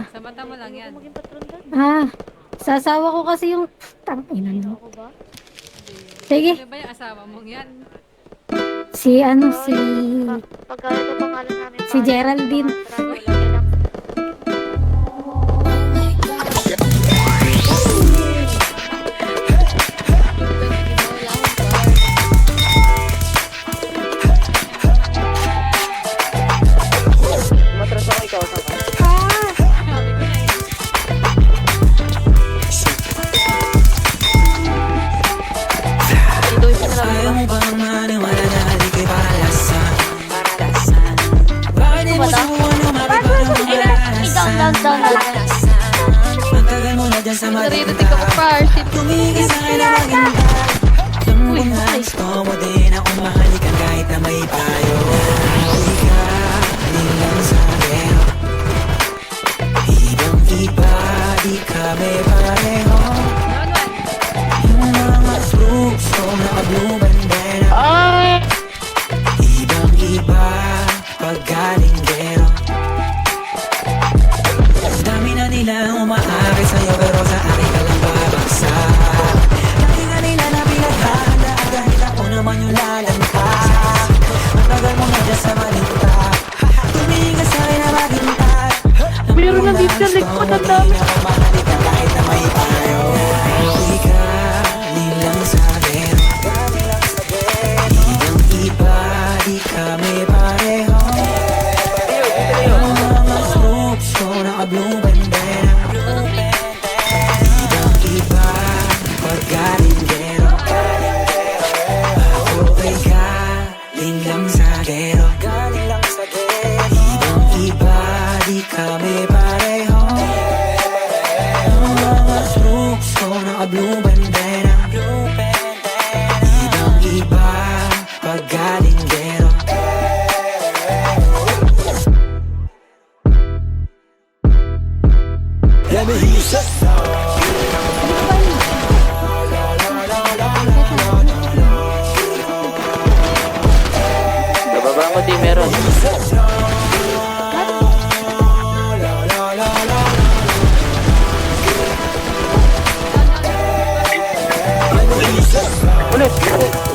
Sa mata mo lang yan. Maging patron doon. Ah, sa asawa ko kasi yung... Tangina no. Ako ba? Sige, Ano ba yung asawa mong yan? si ano, si... Pagkala ito pangalan namin. Si Geraldine. Matras ako ikaw sa Ayaw mo bang maniwala na di kay palasan? Bakit di mo subukan na makibalang mga lalasan? Ang tagal mo na dyan sa matinta Tumigil sa akin na maghintay Alam mo kung na gusto mo din akong mahalikan kahit na may payo Hindi ka, hindi lang sa akin Ibang iba, di kami pareho Yung mga fruits ko naka-blue bandera Ibang iba, paggalinggero Ang dami na nilang umaakit sa'yo pero sa akin ka lang babagsak Lagi ka nila na pinaghahanda at kahit ako naman yung lalanta Ang tagal mo na dyan sa malinta Tumingin ka sa'kin na maghintay Meron na dito sa likod ang dami. Mahalikan kahit na may payo Hindi ka, nilang sa akin Ibang iba, di kami pareho Yung mga troops ko naka-blue bandera Ibang iba, paggalinggero Ako ay galing lang sa gero Ibang iba, di kami pareho Yung mga troops ko naka-blue bandera Ibang iba, paggalinggero Let me hear you say Bababa mo di meron. Ulit.